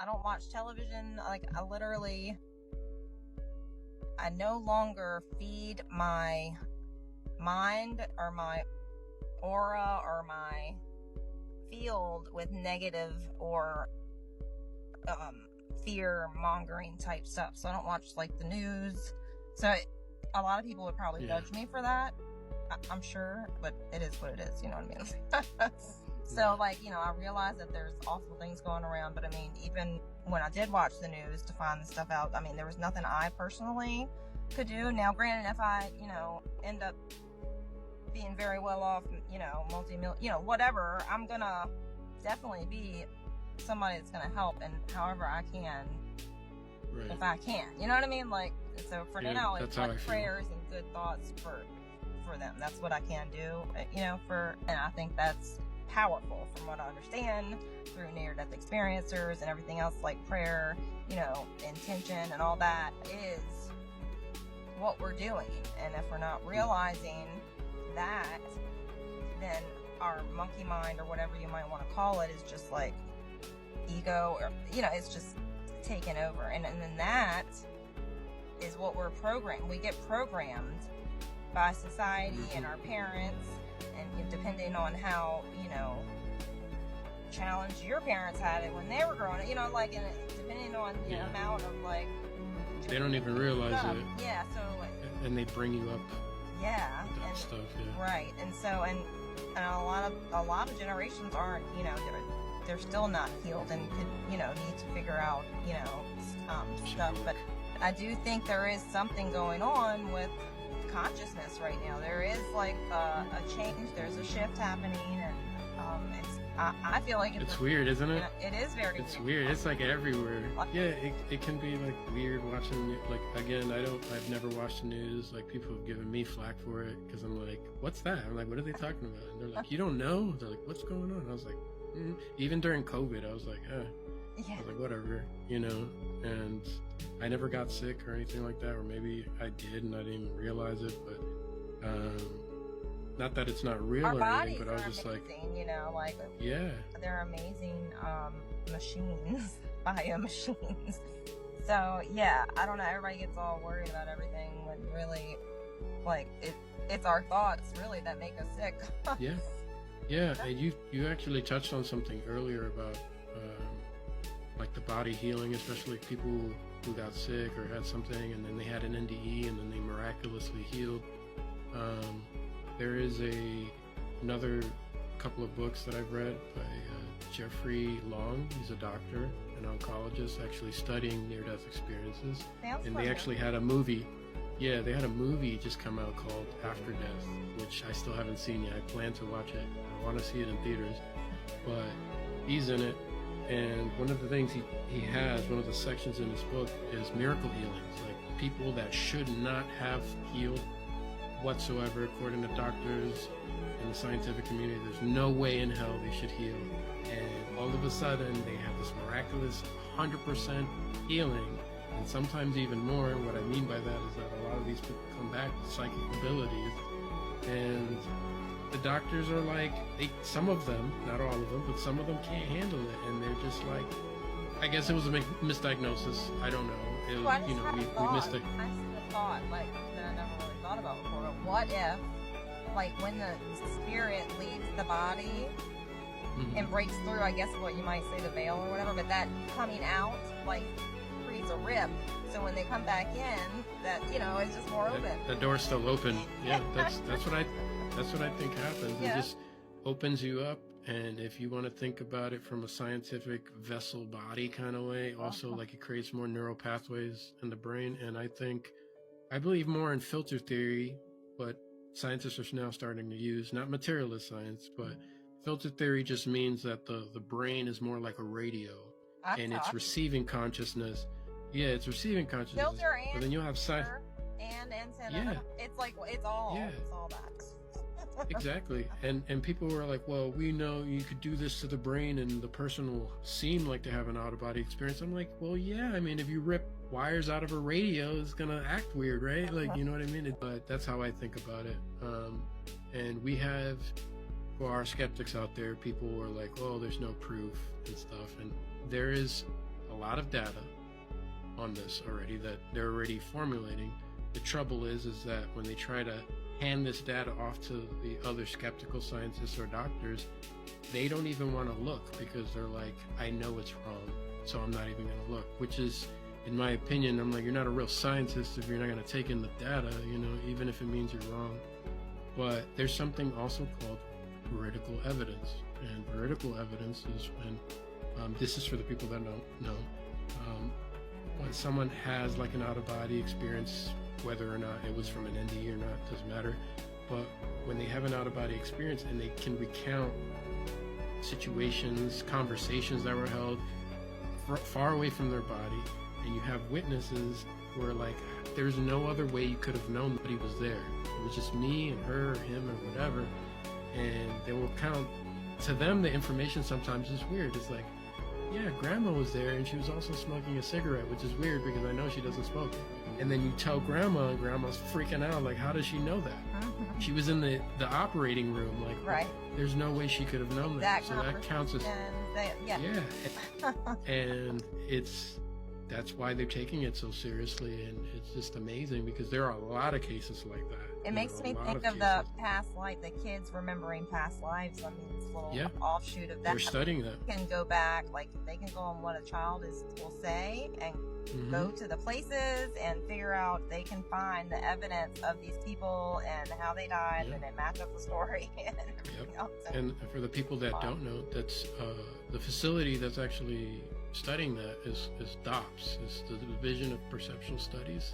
I don't watch television. Like, I no longer feed my mind or my aura or my field with negative or fear mongering type stuff. So I don't watch like the news. So a lot of people would probably judge me for that, I'm sure, but it is what it is, you know what I mean? So like, you know, I realize that there's awful things going around, but I mean, even when I did watch the news to find the stuff out, I mean, there was nothing I personally could do. Now granted, if I, you know, end up being very well off, you know, multi-million, you know, whatever, I'm gonna definitely be somebody that's gonna help and however I can, if I can, you know what I mean? Like, so for now, it's like prayers and good thoughts for them. That's what I can do, you know, and I think that's powerful from what I understand through near-death experiencers and everything else, like prayer, you know, intention and all that is what we're doing. And if we're not realizing that, then our monkey mind or whatever you might want to call it is just like ego, or, you know, it's just taken over. And then that is what we're programmed. We get programmed by society and our parents, and depending on how, you know, challenged your parents had it when they were growing up, you know, like, and depending on the amount of like, they don't even realize it. Yeah, so like, and they bring you up. Yeah, and stuff. Yeah. Right, and so and a lot of generations aren't, you know, they're still not healed and could, you know, need to figure out, you know, stuff. But I do think there is something going on with consciousness right now. There is like a change. There's a shift happening, and I feel like it's weird, isn't it? It is very. It's weird. It's like everywhere. Yeah, it can be like weird watching. Like again, I've never watched the news. Like people have given me flack for it because I'm like, what's that? I'm like, what are they talking about? And they're like, you don't know? They're like, what's going on? I was like, even during COVID, I was like, I was like, whatever, you know. And I never got sick or anything like that, or maybe I did and I didn't even realize it. But not that it's not real or anything, but I was just amazing, like, you know, like, they're amazing machines, bio machines. So yeah, I don't know, everybody gets all worried about everything when really, like, it's our thoughts really that make us sick. Yeah, and you actually touched on something earlier about like the body healing, especially people who got sick or had something and then they had an NDE and then they miraculously healed. There is another couple of books that I've read by Jeffrey Long. He's a doctor, an oncologist, actually studying near-death experiences. And they actually had a movie. Yeah, they had a movie just come out called After Death, which I still haven't seen yet. I plan to watch it. I want to see it in theaters. But he's in it. And one of the things he has, one of the sections in his book is miracle healings. Like people that should not have healed whatsoever, according to doctors in the scientific community. There's no way in hell they should heal. And all of a sudden, they have this miraculous 100% healing. And sometimes even more. And what I mean by that is that a lot of these people come back with psychic abilities. And the doctors are like, some of them, not all of them, but some of them can't handle it. And they're just like, I guess it was a misdiagnosis. I don't know. It was, you know, we missed it. I just thought, like, that I never really thought about before. But what if, like, when the spirit leaves the body and breaks through, I guess what you might say, the veil or whatever, but that coming out, like, creates a rip. So when they come back in, that, you know, it's just more open. The door's still open. Yeah, that's what I think happens. It just opens you up. And if you want to think about it from a scientific vessel body kind of way, also like it creates more neural pathways in the brain. And I believe more in filter theory, but scientists are now starting to use, not materialist science, but filter theory just means that the brain is more like a radio and it's receiving consciousness. Yeah, it's receiving consciousness. Filter and but then you'll have and antenna. Yeah. It's like, it's all that. Exactly. And people were like, well, we know you could do this to the brain and the person will seem like they have an out-of-body experience. I'm like, well, yeah, I mean, if you rip wires out of a radio, it's gonna act weird, right? Like, you know what I mean? But that's how I think about it. And we have, for our skeptics out there, people were like, oh, there's no proof and stuff. And there is a lot of data on this already that they're already formulating. The trouble is that when they try to hand this data off to the other skeptical scientists or doctors, they don't even want to look because they're like, I know it's wrong, so I'm not even going to look, which is, in my opinion, I'm like, you're not a real scientist if you're not going to take in the data, you know, even if it means you're wrong. But there's something also called veridical evidence, and veridical evidence is when, this is for the people that don't know, when someone has like an out-of-body experience, whether or not it was from an NDE or not, doesn't matter, but when they have an out-of-body experience and they can recount situations, conversations that were held far away from their body, and you have witnesses where like there's no other way you could have known that he was there. It was just me and her or him or whatever, and they will count. To them, the information sometimes is weird. It's like, yeah, grandma was there and she was also smoking a cigarette, which is weird because I know she doesn't smoke. And then you tell grandma, and grandma's freaking out, like, how does she know that? She was in the operating room, like, right. There's no way she could have known that. So that counts as, yeah. And that's why they're taking it so seriously, and it's just amazing because there are a lot of cases like that. It makes me think of the past life, the kids remembering past lives. I mean, it's a little offshoot of that. They're studying that. Can go back, like they can go on what a child will say and go to the places and figure out. They can find the evidence of these people and how they died, and then match up the story and everything else. And for the people that don't know, that's the facility that's actually studying that is DOPS, is the Division of Perceptual Studies.